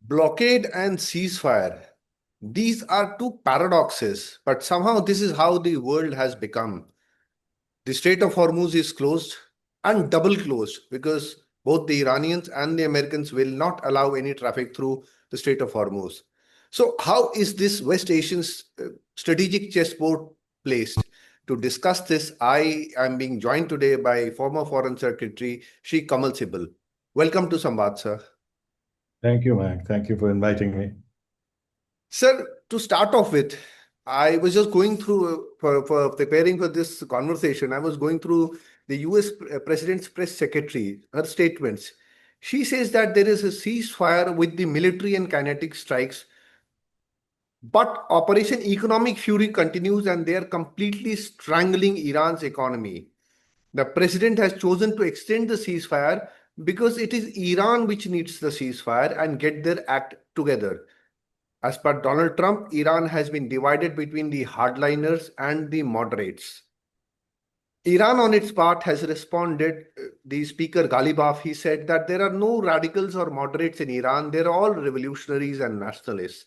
Blockade and ceasefire. These are two paradoxes, but somehow this is how the world has become. The Strait of Hormuz is closed and double closed because both the Iranians and the Americans will not allow any traffic through the Strait of Hormuz. So, how is this West Asian strategic chessboard placed? To discuss this, I am being joined today by former Foreign Secretary Shri Kamal Sibal. Welcome to Samvad, sir. Thank you, Mac. Thank you for inviting me. Sir, to start off with, I was just going through for preparing for this conversation. I was going through the US President's press secretary, her statements. She says that there is a ceasefire with the military and kinetic strikes, but Operation Economic Fury continues and they are completely strangling Iran's economy. The president has chosen to extend the ceasefire because it is Iran which needs the ceasefire and get their act together. As per Donald Trump, Iran has been divided between the hardliners and the moderates. Iran, on its part, has responded. The speaker Ghalibaf, he said that there are no radicals or moderates in Iran. They're all revolutionaries and nationalists.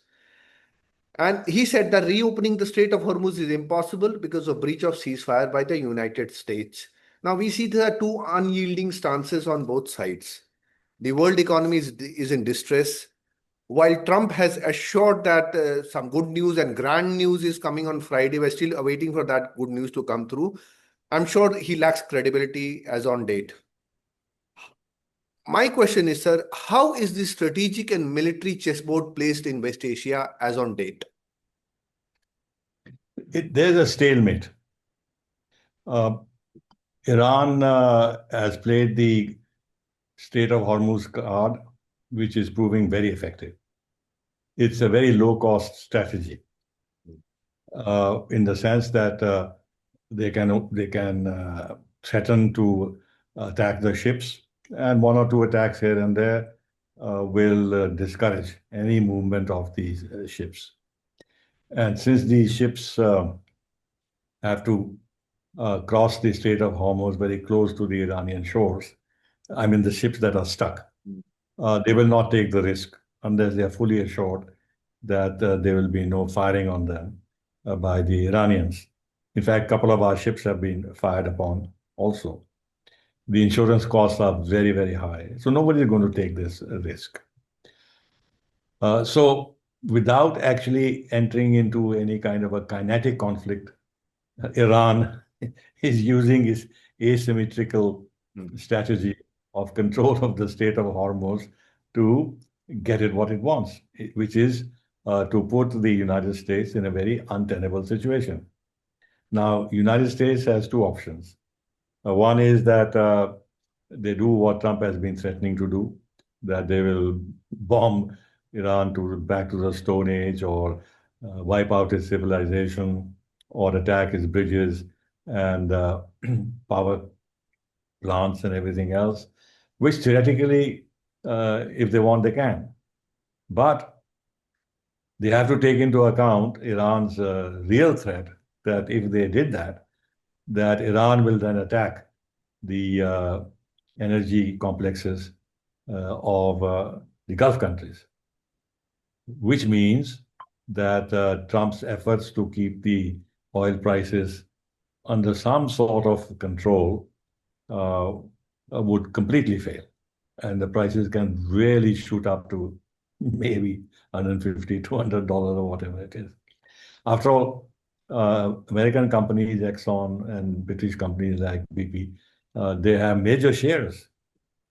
And he said that reopening the Strait of Hormuz is impossible because of breach of ceasefire by the United States. Now we see there are two unyielding stances on both sides. The world economy is in distress. While Trump has assured that some good news and grand news is coming on Friday, we're still awaiting for that good news to come through. I'm sure he lacks credibility as on date. My question is, sir, how is the strategic and military chessboard placed in West Asia as on date? There's a stalemate. Iran has played the Strait of Hormuz card, which is proving very effective. It's a very low-cost strategy in the sense that they can threaten to attack the ships, and one or two attacks here and there will discourage any movement of these ships. And since these ships have to cross the Strait of Hormuz very close to the Iranian shores, I mean the ships that are stuck, they will not take the risk unless they are fully assured that there will be no firing on them by the Iranians. In fact, a couple of our ships have been fired upon also. The insurance costs are very, very high. So nobody is going to take this risk. So without actually entering into any kind of a kinetic conflict, Iran is using its asymmetrical strategy of control of the Strait of Hormuz to get it what it wants, which is to put the United States in a very untenable situation. Now, United States has two options. One is that they do what Trump has been threatening to do, that they will bomb Iran back to the Stone Age, or wipe out its civilization, or attack its bridges and power plants and everything else, which theoretically, if they want, they can. But they have to take into account Iran's real threat, that if they did that Iran will then attack the energy complexes of the Gulf countries, which means that Trump's efforts to keep the oil prices under some sort of control would completely fail. And the prices can really shoot up to maybe $150, $200 or whatever it is. After all, American companies, Exxon, and British companies like BP, they have major shares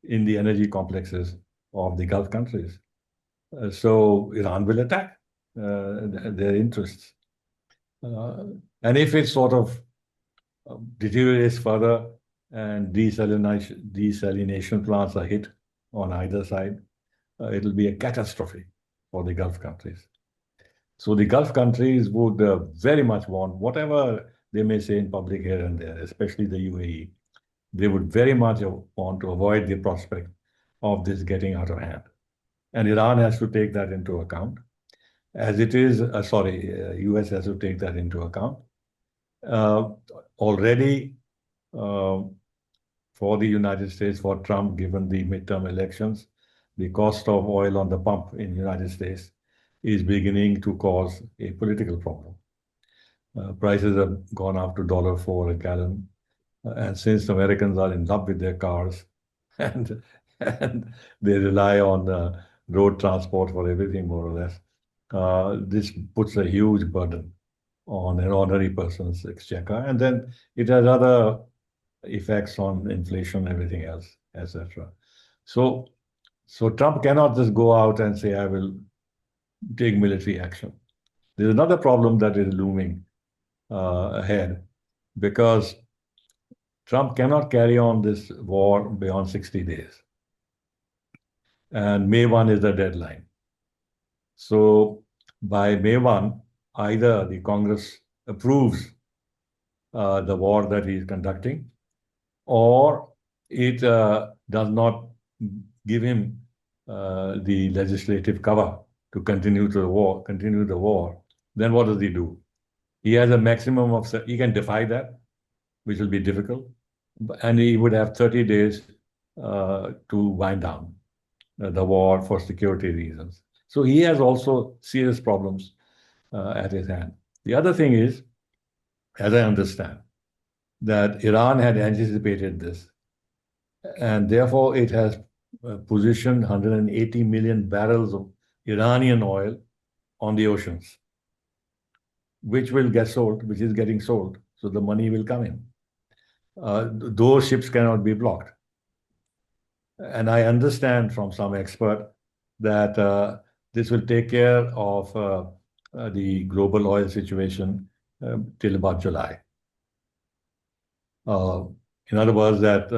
in the energy complexes of the Gulf countries. So Iran will attack their interests. And if it sort of deteriorates further and desalination plants are hit on either side, it'll be a catastrophe for the Gulf countries. So the Gulf countries would very much want, whatever they may say in public here and there, especially the UAE, they would very much want to avoid the prospect of this getting out of hand. And Iran has to take that into account. As it is, US has to take that into account. Already, for the United States, for Trump, given the midterm elections, the cost of oil on the pump in the United States is beginning to cause a political problem. Prices have gone up to $1.04 a gallon. And since Americans are in love with their cars and, and they rely on road transport for everything, more or less, this puts a huge burden on an ordinary person's exchequer. And then it has other effects on inflation, everything else, etc. So Trump cannot just go out and say, I will take military action. There's another problem that is looming ahead, because Trump cannot carry on this war beyond 60 days. And May 1 is the deadline. So by May 1, either the Congress approves the war that he is conducting, or it does not give him the legislative cover to continue the war. Then what does he do? He has a maximum of, he can defy that, which will be difficult, and he would have 30 days to wind down the war for security reasons. So he has also serious problems at his hand. The other thing is, as I understand, that Iran had anticipated this, and therefore it has positioned 180 million barrels of Iranian oil on the oceans, which will get sold, which is getting sold. So the money will come in. Those ships cannot be blocked. And I understand from some expert that this will take care of the global oil situation till about July. In other words, that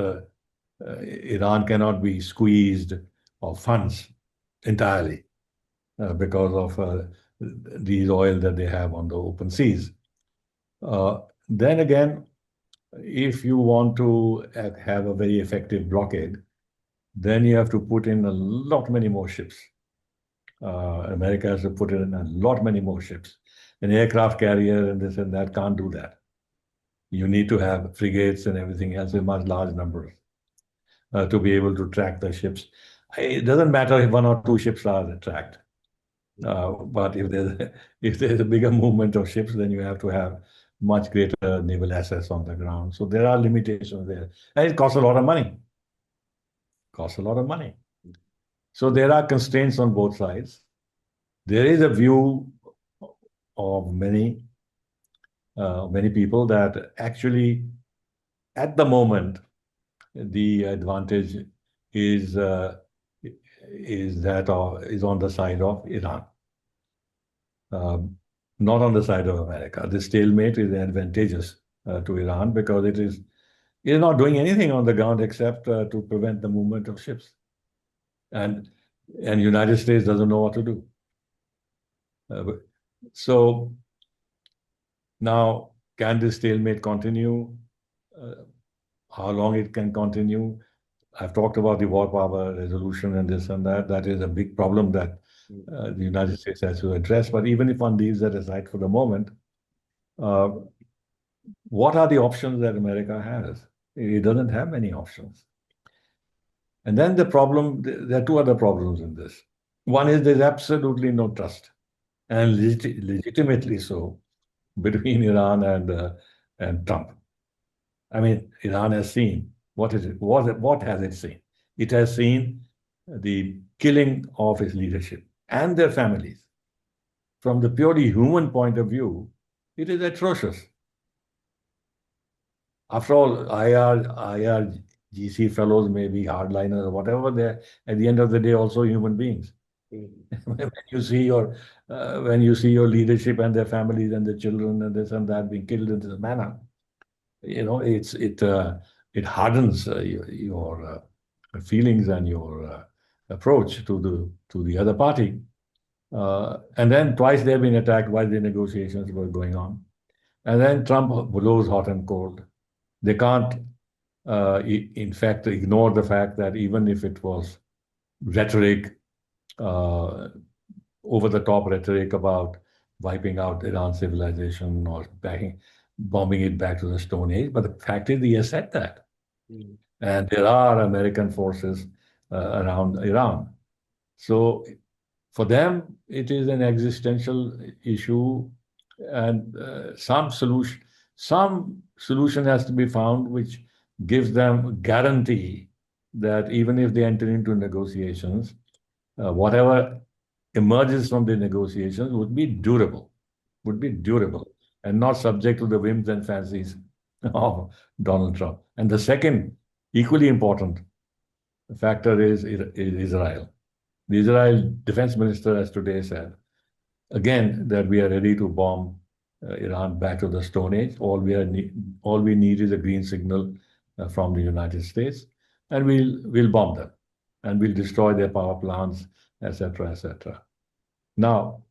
Iran cannot be squeezed of funds entirely because of these oil that they have on the open seas. Then again, if you want to have a very effective blockade, then you have to put in a lot many more ships. America has to put in a lot many more ships. An aircraft carrier and this and that can't do that. You need to have frigates and everything else in much large numbers to be able to track the ships. It doesn't matter if one or two ships are tracked. But if there's a bigger movement of ships, then you have to have much greater naval assets on the ground. So there are limitations there. And it costs a lot of money. So there are constraints on both sides. There is a view of many people that actually, at the moment, the advantage is on the side of Iran, not on the side of America. The stalemate is advantageous to Iran because it is not doing anything on the ground except to prevent the movement of ships, and United States doesn't know what to do. So now, can this stalemate continue? How long it can continue? I've talked about the war power resolution and this and that. That is a big problem that the United States has to address. But even if one leaves that aside for the moment, what are the options that America has? It doesn't have many options. And then there are two other problems in this. One is there's absolutely no trust, and legitimately so, between Iran and Trump. I mean, Iran has seen what has it seen? It has seen the killing of its leadership and their families. From the purely human point of view, it is atrocious. After all, IRGC fellows may be hardliners or whatever, they're at the end of the day also human beings. When you see your leadership and their families and their children and this and that being killed in this manner, it hardens your feelings and your approach to the other party. And then twice they've been attacked while the negotiations were going on. And then Trump blows hot and cold. They can't, in fact, ignore the fact that even if it was rhetoric, over-the-top rhetoric about wiping out Iran's civilization or bombing it back to the Stone Age, but the fact is he has said that. And there are American forces around Iran. So for them, it is an existential issue, and some solution has to be found which gives them guarantee that even if they enter into negotiations, whatever emerges from the negotiations would be durable, and not subject to the whims and fancies of Donald Trump. And the second, equally important factor is Israel. The Israel defense minister has today said, again, that we are ready to bomb Iran back to the Stone Age. All we need is a green signal from the United States, and we'll bomb them, and we'll destroy their power plants, etc., etc. Now,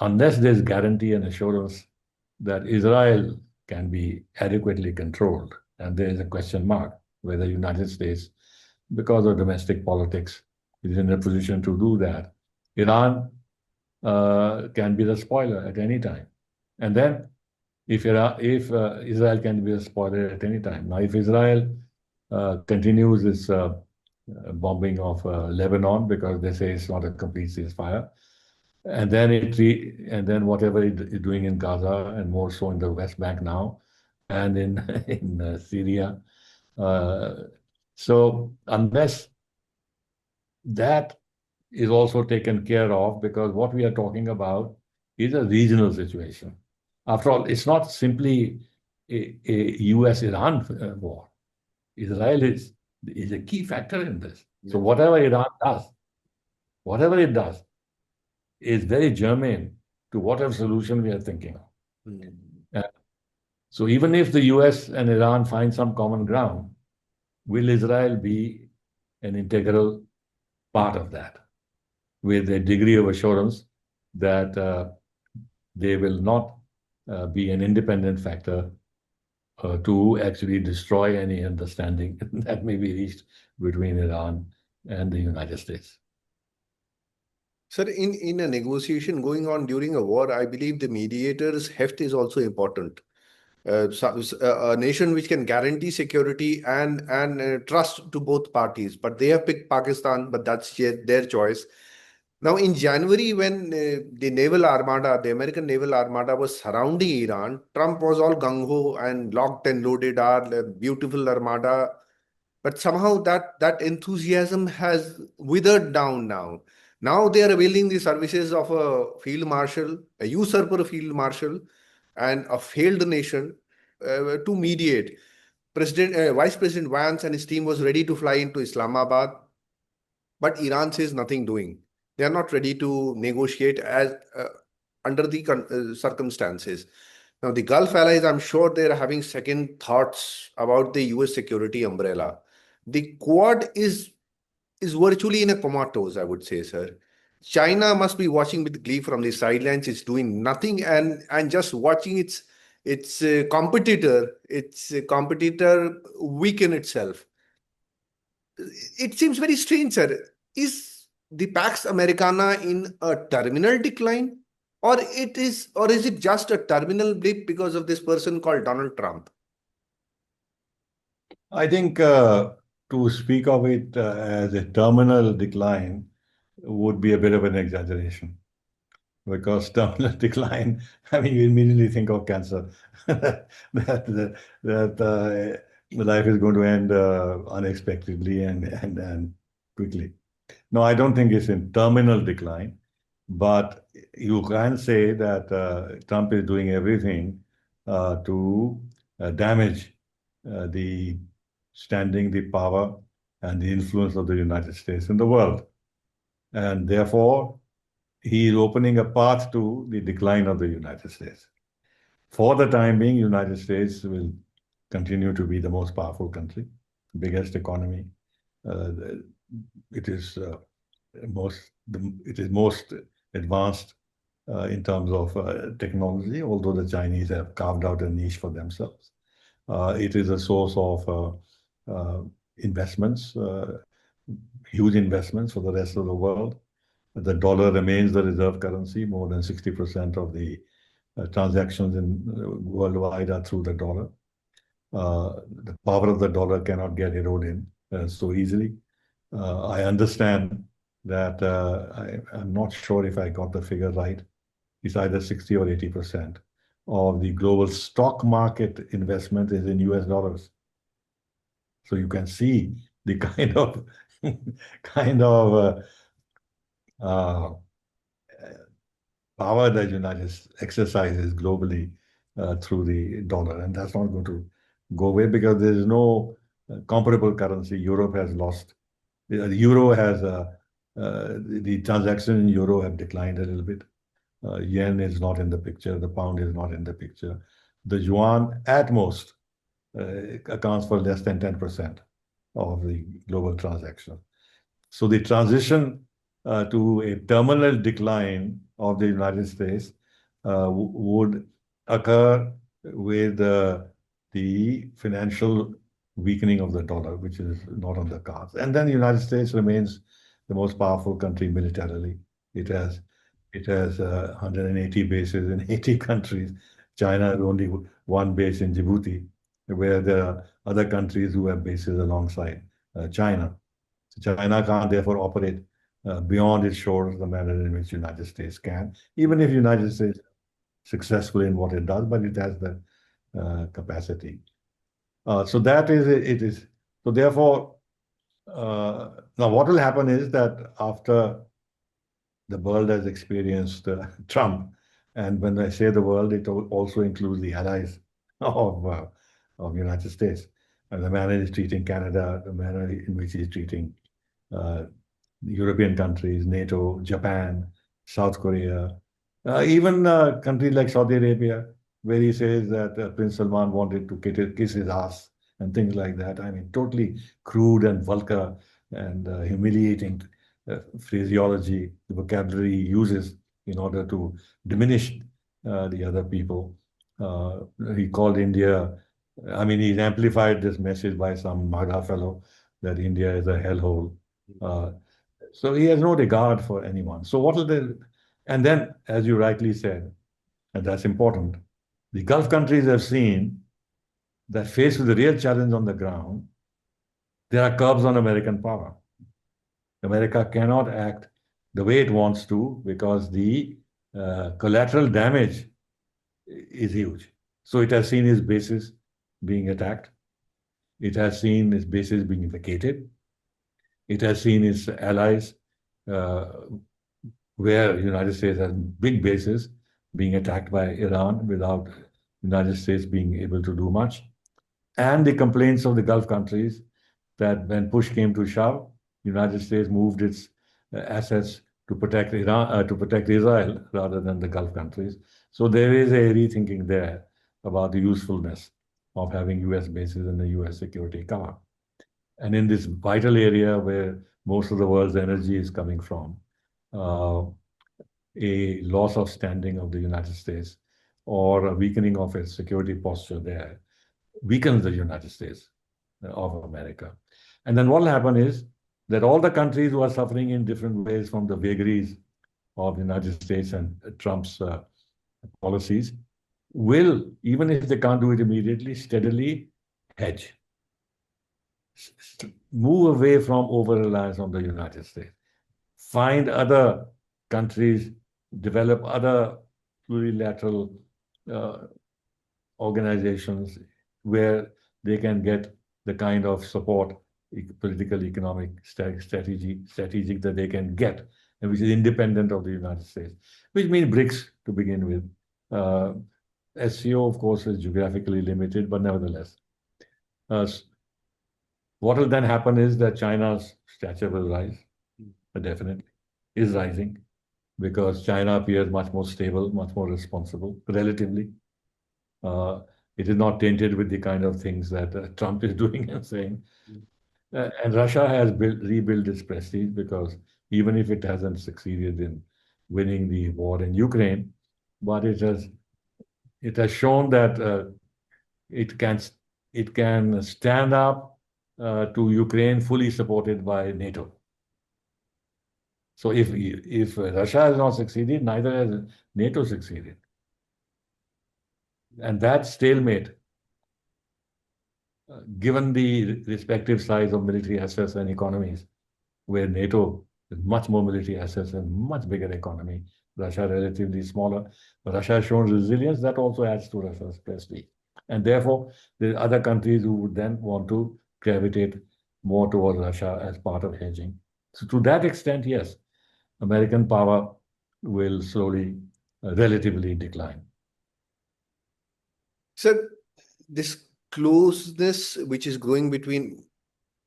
unless there's guarantee and assurance that Israel can be adequately controlled, and there is a question mark whether the United States, because of domestic politics, is in a position to do that. Iran can be the spoiler at any time. And then if Israel can be a spoiler at any time. Now, if Israel continues its bombing of Lebanon, because they say it's not a complete ceasefire, and then whatever it is doing in Gaza, and more so in the West Bank now, and in Syria. So unless that is also taken care of, because what we are talking about is a regional situation. After all, it's not simply a US-Iran war. Israel is a key factor in this. So whatever it does, is very germane to whatever solution we are thinking of. So even if the US and Iran find some common ground, will Israel be an integral part of that, with a degree of assurance that they will not be an independent factor to actually destroy any understanding that may be reached between Iran and the United States. Sir, in a negotiation going on during a war, I believe the mediator's heft is also important. A nation which can guarantee security and trust to both parties, but they have picked Pakistan, but that's their choice. Now, in January, when the naval armada, the American naval armada, was surrounding Iran, Trump was all gung ho and locked and loaded our beautiful armada. But somehow that enthusiasm has withered down now. Now they are availing the services of a field marshal, a usurper field marshal, and a failed nation to mediate. Vice President Vance and his team was ready to fly into Islamabad, but Iran says nothing doing. They are not ready to negotiate as under the circumstances. Now, the Gulf allies, I'm sure they're having second thoughts about the US security umbrella. The Quad is virtually in a comatose, I would say, sir. China must be watching with glee from the sidelines. It's doing nothing and just watching its competitor weaken itself. It seems very strange, sir. Is the Pax Americana in a terminal decline, or is it just a terminal blip because of this person called Donald Trump? I think to speak of it as a terminal decline would be a bit of an exaggeration, because terminal decline, I mean, you immediately think of cancer, that life is going to end unexpectedly and quickly. No, I don't think it's in terminal decline, but you can say that Trump is doing everything to damage the standing, the power, and the influence of the United States in the world. And therefore, he is opening a path to the decline of the United States. For the time being, United States will continue to be the most powerful country, biggest economy. It is most advanced in terms of technology, although the Chinese have carved out a niche for themselves. It is a source of investments, huge investments for the rest of the world. The dollar remains the reserve currency. More than 60% of the transactions worldwide are through the dollar. The power of the dollar cannot get eroded so easily. I understand that I'm not sure if I got the figure right. It's either 60 or 80% of the global stock market investment is in US dollars. So you can see the kind of kind of uh, power that United States exercises globally through the dollar, and that's not going to go away because there is no comparable currency. Europe has lost. The euro has the transactions in euro have declined a little bit. Yen is not in the picture. The pound is not in the picture. The yuan, at most, accounts for less than 10% of the global transaction. So the transition to a terminal decline of the United States would occur with the financial weakening of the dollar, which is not on the cards. And then the United States remains the most powerful country militarily. It has 180 bases in 80 countries. China has only one base in Djibouti, where there are other countries who have bases alongside China. China can't therefore operate beyond its shores the manner in which the United States can, even if the United States is successful in what it does, but it has the capacity. So that is it is. So therefore, now what will happen is that after the world has experienced Trump, and when I say the world, it also includes the allies of United States, and the manner he's treating Canada, the manner in which he's treating uh, European countries, NATO, Japan, South Korea, even countries like Saudi Arabia, where he says that Prince Salman wanted to kiss his ass and things like that. I mean, totally crude and vulgar and humiliating phraseology, the vocabulary he uses in order to diminish the other people. He called India, I mean, he amplified this message by some MAGA fellow that India is a hellhole. Uh, so he has no regard for anyone. So what will they, and then, as you rightly said, and that's important, the Gulf countries have seen that faced with the real challenge on the ground, there are curbs on American power. America cannot act the way it wants to because the collateral damage is huge. So it has seen its bases being attacked. It has seen its bases being vacated. It has seen its allies uh, where the United States has big bases being attacked by Iran without the United States being able to do much. And the complaints of the Gulf countries that when push came to shove, the United States moved its assets to protect Iran, to protect Israel rather than the Gulf countries. So there is a rethinking there about the usefulness of having US bases and the US security cover. And in this vital area where most of the world's energy is coming from, uh, a loss of standing of the United States or a weakening of its security posture there weakens the United States of America. And then what will happen is that all the countries who are suffering in different ways from the vagaries of the United States and Trump's policies will, even if they can't do it immediately, steadily hedge, move away from over-reliance on the United States, find other countries, develop other plurilateral organizations where they can get the kind of support, political, economic strategic that they can get, and which is independent of the United States, which means BRICS to begin with. SCO, of course, is geographically limited, but nevertheless. What will then happen is that China's stature will rise, definitely, is rising, because China appears much more stable, much more responsible, relatively. It is not tainted with the kind of things that Trump is doing and saying. And Russia has rebuilt its prestige because even if it hasn't succeeded in winning the war in Ukraine, but it has shown that it can stand up to Ukraine fully supported by NATO. So if Russia has not succeeded, neither has NATO succeeded. And that stalemate, given the respective size of military assets and economies, where NATO with much more military assets and much bigger economy. Russia relatively smaller. But Russia has shown resilience that also adds to Russia's prestige. And therefore, there are other countries who would then want to gravitate more towards Russia as part of hedging. So to that extent, yes, American power will slowly, relatively decline. So this closeness which is growing between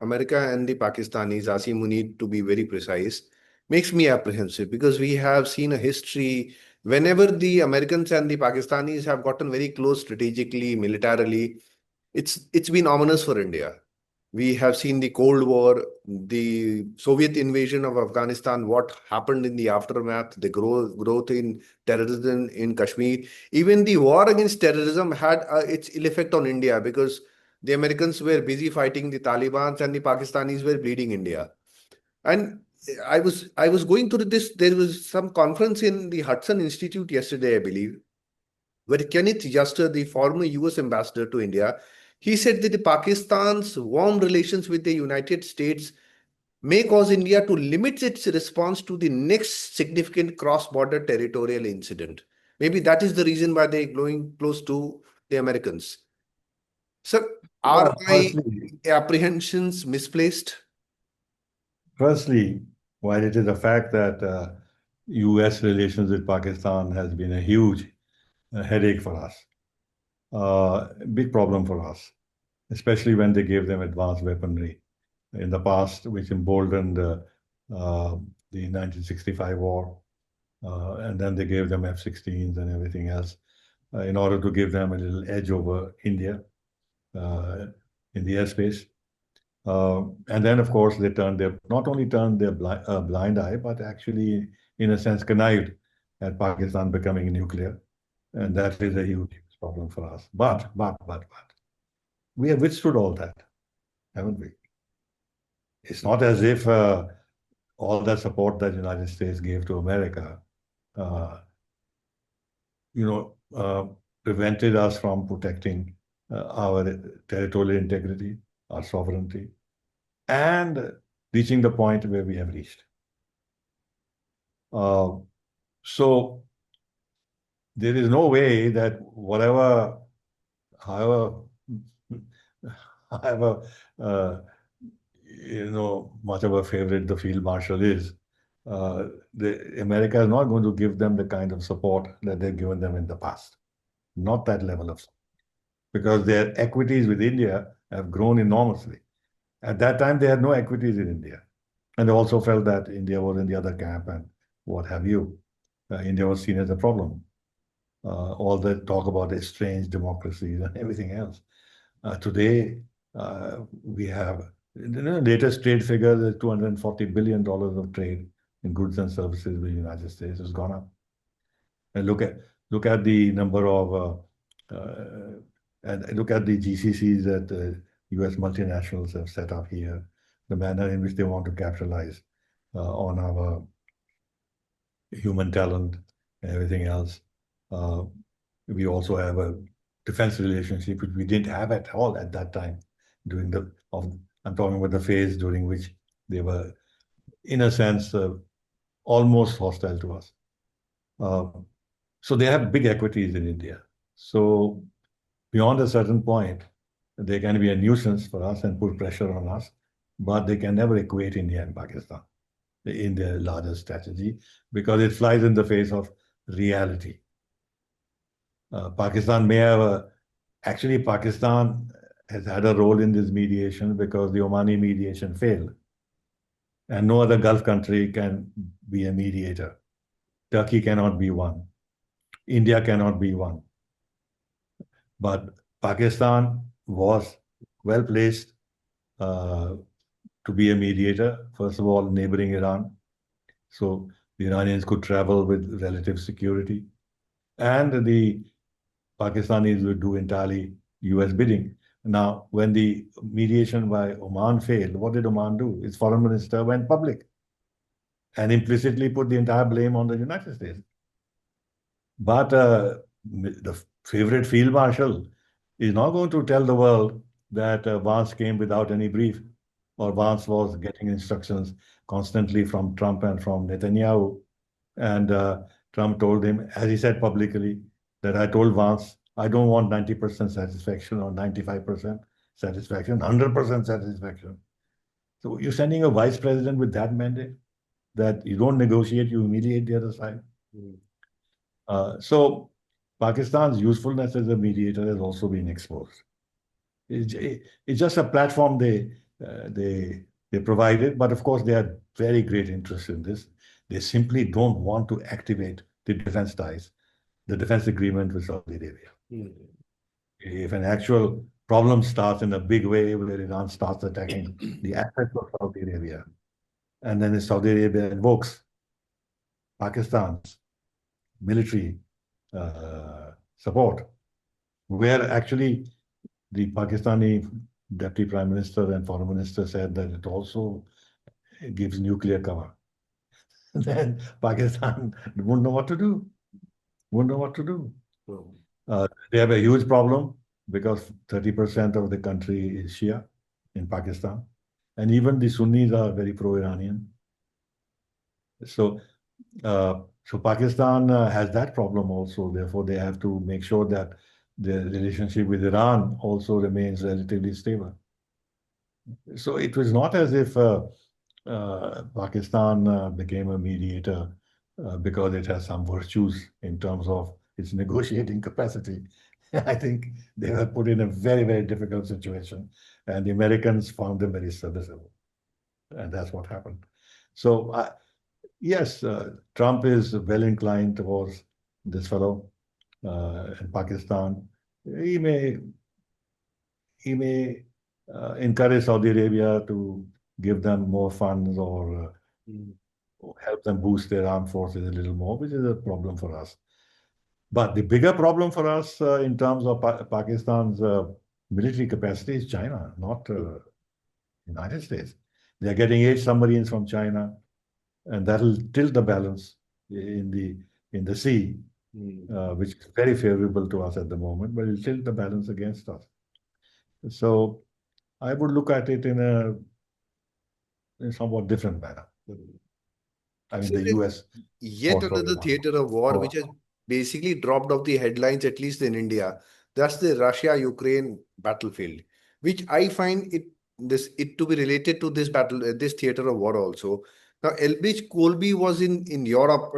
America and the Pakistanis, Asim Munir to be very precise, makes me apprehensive because we have seen a history whenever the Americans and the Pakistanis have gotten very close strategically, militarily, it's been ominous for India. We have seen the Cold War, the Soviet invasion of Afghanistan, what happened in the aftermath, the growth in terrorism in Kashmir. Even the war against terrorism had its ill effect on India because the Americans were busy fighting the Taliban and the Pakistanis were bleeding India. And I was going through this. There was some conference in the Hudson Institute yesterday, I believe, where Kenneth Juster, the former US ambassador to India, he said that the Pakistan's warm relations with the United States may cause India to limit its response to the next significant cross-border territorial incident. Maybe that is the reason why they're going close to the Americans. So, are Yeah, my apprehensions misplaced? firstly, while it is a fact that US relations with Pakistan has been a huge headache for us, big problem for us, especially when they gave them advanced weaponry in the past, which emboldened the 1965 war. And then they gave them F-16s and everything else in order to give them a little edge over India in the airspace. And then, of course, they not only turned their blind eye, but actually, in a sense, connived at Pakistan becoming nuclear. And that is a huge problem for us. But, we have withstood all that, haven't we? It's not as if all that support that the United States gave to America, prevented us from protecting our territorial integrity, our sovereignty, and reaching the point where we have reached. So there is no way that however much of a favorite the field marshal is, America is not going to give them the kind of support that they've given them in the past. Not that level of support, because their equities with India have grown enormously. At that time, they had no equities in India. And they also felt that India was in the other camp and what have you. India was seen as a problem. All the talk about estranged democracies and everything else. Today, we have the latest trade figure, the $240 billion of trade in goods and services with the United States has gone up. And look at the number of and look at the GCCs that US multinationals have set up here, the manner in which they want to capitalize on our human talent and everything else. We also have a defense relationship which we didn't have at all at that time. I'm talking about the phase during which they were, in a sense, almost hostile to us. So they have big equities in India. So beyond a certain point, they can be a nuisance for us and put pressure on us, but they can never equate India and Pakistan in their larger strategy because it flies in the face of reality. Pakistan may have actually Pakistan has had a role in this mediation because the Omani mediation failed. And no other Gulf country can be a mediator. Turkey cannot be one. India cannot be one. But Pakistan was well placed to be a mediator, first of all, neighboring Iran. So the Iranians could travel with relative security. And the Pakistanis would do entirely US bidding. Now, when the mediation by Oman failed, what did Oman do? Its foreign minister went public and implicitly put the entire blame on the United States. But the favorite field marshal is not going to tell the world that Vance came without any brief. or Vance was getting instructions constantly from Trump and from Netanyahu. And Trump told him, as he said publicly, that I told Vance, I don't want 90% satisfaction or 95% satisfaction, 100% satisfaction. So you're sending a vice president with that mandate, that you don't negotiate, you humiliate the other side. So Pakistan's usefulness as a mediator has also been exposed. It's just a platform they provided, but of course they had very great interest in this. They simply don't want to activate the defense ties, the defense agreement with Saudi Arabia. If an actual problem starts in a big way where Iran starts attacking the assets of Saudi Arabia, and then Saudi Arabia invokes Pakistan's military support, where actually the Pakistani Deputy Prime Minister and Foreign Minister said that it also gives nuclear cover. Then Pakistan wouldn't know what to do. Wouldn't know what to do. They have a huge problem because 30% of the country is Shia in Pakistan. And even the Sunnis are very pro-Iranian. So Pakistan has that problem also. Therefore, they have to make sure that their relationship with Iran also remains relatively stable. So it was not as if Pakistan became a mediator because it has some virtues in terms of its negotiating capacity. I think they were put in a very, very difficult situation, and the Americans found them very serviceable. And that's what happened. So, yes, Trump is well inclined towards this fellow in Pakistan. He may encourage Saudi Arabia to give them more funds or help them boost their armed forces a little more, which is a problem for us. But the bigger problem for us in terms of Pakistan's military capacity is China, not United States. They're getting 8 submarines from China, and that'll tilt the balance in the sea, which is very favorable to us at the moment, but it'll tilt the balance against us. So I would look at it in a somewhat different manner. I mean, So the US. yet another theater of war which has basically dropped off the headlines, at least in India. That's the Russia-Ukraine battlefield, which I find it to be related to this this theater of war also. Now, Elbridge Colby was in Europe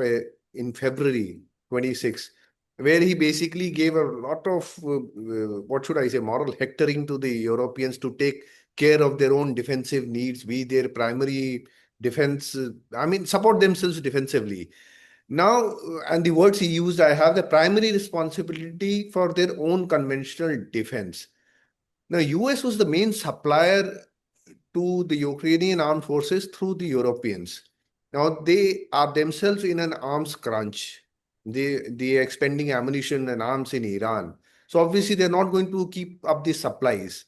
in February 26, where he basically gave a lot of what should I say, moral hectoring to the Europeans to take care of their own defensive needs, be their primary defense, support themselves defensively. Now, and the words he used, I have the primary responsibility for their own conventional defense. Now, US was the main supplier to the Ukrainian armed forces through the Europeans. Now, they are themselves in an arms crunch. They are expending ammunition and arms in Iran. So obviously, they're not going to keep up the supplies.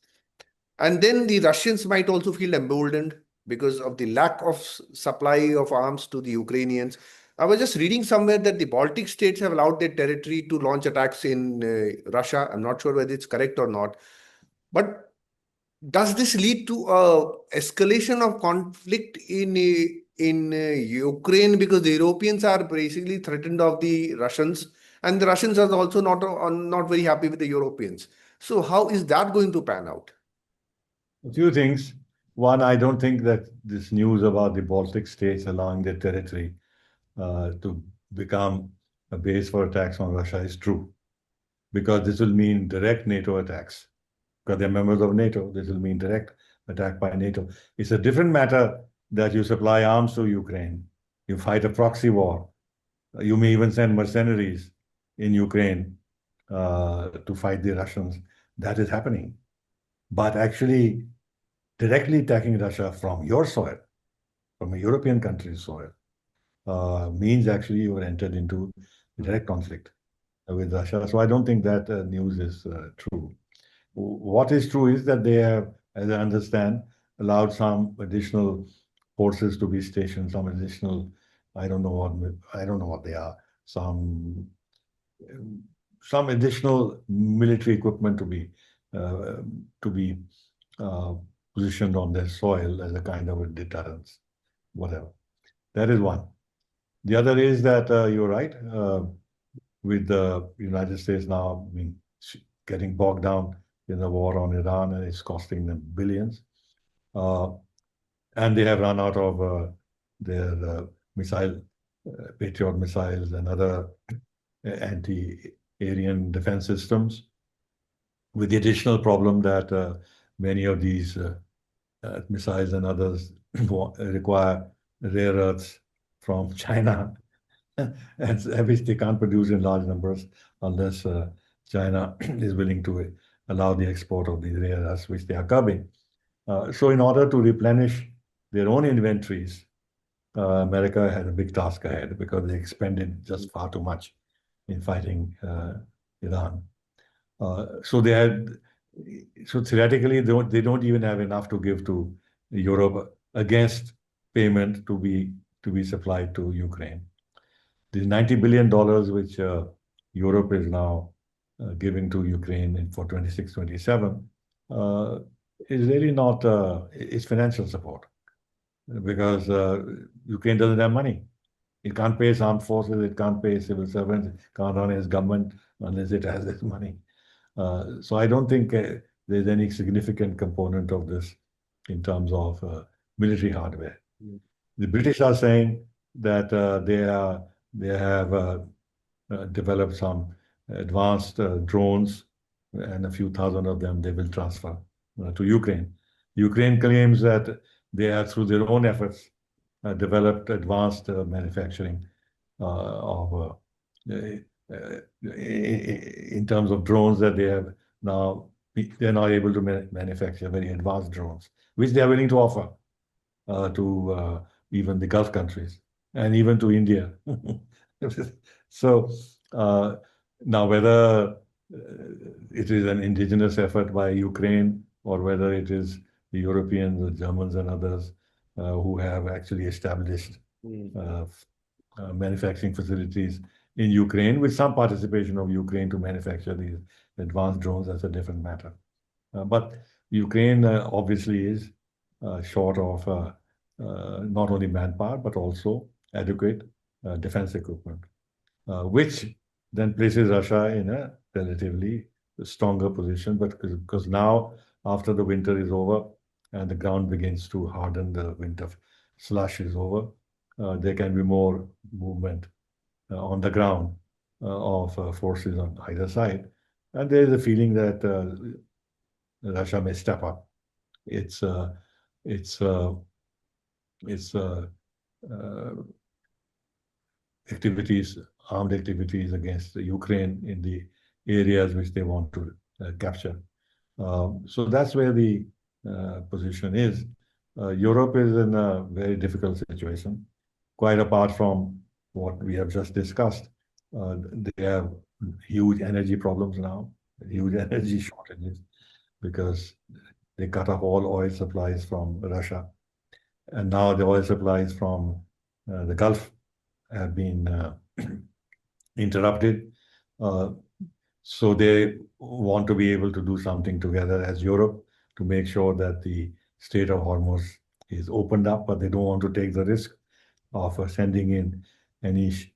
And then the Russians might also feel emboldened because of the lack of supply of arms to the Ukrainians. I was just reading somewhere that the Baltic states have allowed their territory to launch attacks in Russia. I'm not sure whether it's correct or not. But does this lead to a escalation of conflict in Ukraine, because the Europeans are basically threatened of the Russians, and the Russians are also not very happy with the Europeans. So how is that going to pan out? A few things. One, I don't think that this news about the Baltic states allowing their territory to become a base for attacks on Russia is true, because this will mean direct NATO attacks. Because they're members of NATO, this will mean direct attack by NATO. It's a different matter that you supply arms to Ukraine, you fight a proxy war, you may even send mercenaries in Ukraine to fight the Russians. That is happening. But actually, directly attacking Russia from your soil, from a European country's soil, means actually you are entered into direct conflict with Russia. So I don't think that news is true. What is true is that they have, as I understand, allowed some additional forces to be stationed, some additional, I don't know what they are, some additional military equipment to be positioned on their soil as a kind of a deterrence, whatever. That is one. The other is that you're right, with the United States now getting bogged down in the war on Iran, and it's costing them billions. And they have run out of their missile, Patriot missiles and other anti-Aryan defense systems, with the additional problem that many of these missiles and others require rare earths from China, and which they can't produce in large numbers unless China is willing to allow the export of these rare earths, which they are curbing. So in order to replenish their own inventories, America had a big task ahead because they expended just far too much in fighting Iran. So theoretically, they don't even have enough to give to Europe against payment to be supplied to Ukraine. The $90 billion which Europe is now giving to Ukraine for 26-27 is really not it's financial support, because Ukraine doesn't have money. It can't pay its armed forces, it can't pay civil servants, it can't run its government unless it has this money. So I don't think there's any significant component of this in terms of military hardware. The British are saying that they have developed some advanced drones, and a few thousand of them they will transfer to Ukraine. Ukraine claims that they have, through their own efforts, developed advanced manufacturing of in terms of drones, that they're now able to manufacture very advanced drones, which they are willing to offer to even the Gulf countries and even to India. So now, whether it is an indigenous effort by Ukraine or whether it is the Europeans, the Germans and others who have actually established manufacturing facilities in Ukraine, with some participation of Ukraine to manufacture these advanced drones, that's a different matter. But Ukraine obviously is short of not only manpower, but also adequate defense equipment, which then places Russia in a relatively stronger position. But because now, after the winter is over and the ground begins to harden, the winter slush is over, there can be more movement on the ground of forces on either side. And there is a feeling that Russia may step up its activities, armed activities against Ukraine in the areas which they want to capture. So that's where the position is. Europe is in a very difficult situation, quite apart from what we have just discussed. They have huge energy problems now, huge energy shortages, because they cut off all oil supplies from Russia. And now the oil supplies from the Gulf have been interrupted. So they want to be able to do something together as Europe to make sure that the Strait of Hormuz is opened up, but they don't want to take the risk of sending in any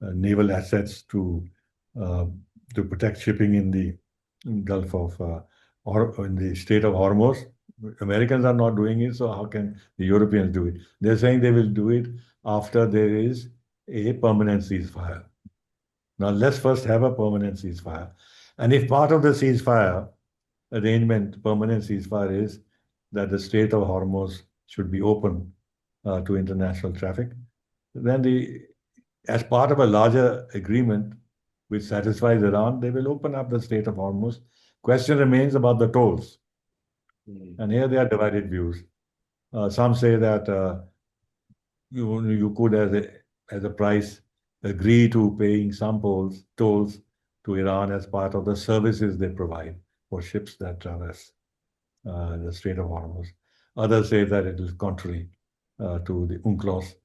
naval assets to protect shipping in the Gulf of or in the Strait of Hormuz. Americans are not doing it, so how can the Europeans do it? They're saying they will do it after there is a permanent ceasefire. Now, let's first have a permanent ceasefire. And if part of the ceasefire arrangement, permanent ceasefire, is that the Strait of Hormuz should be open to international traffic, then as part of a larger agreement which satisfies Iran, they will open up the Strait of Hormuz. Question remains about the tolls. And here there are divided views. Some say that you could, as a price, agree to paying some tolls to Iran as part of the services they provide for ships that traverse the Strait of Hormuz. Others say that it is contrary to the UNCLOS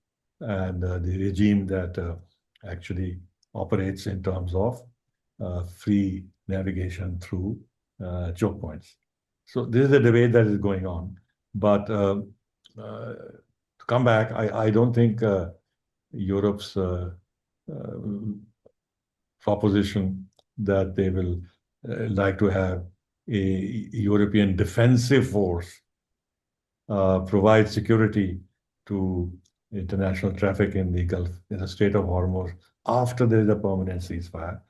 and the regime that actually operates in terms of free navigation through choke points. So this is a debate that is going on. But to come back, I don't think Europe's proposition that they will like to have a European defensive force provide security to international traffic in the Gulf, in the Strait of Hormuz, after there is a permanent ceasefire,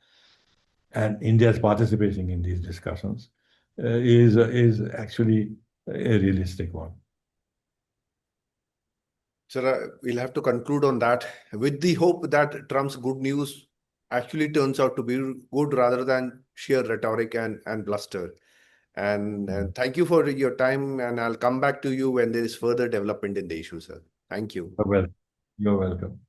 and India is participating in these discussions, is actually a realistic one. Sir, we'll have to conclude on that with the hope that Trump's good news actually turns out to be good rather than sheer rhetoric and bluster. And thank you for your time, and I'll come back to you when there is further development in the issue, sir. Thank you. Well, you're welcome.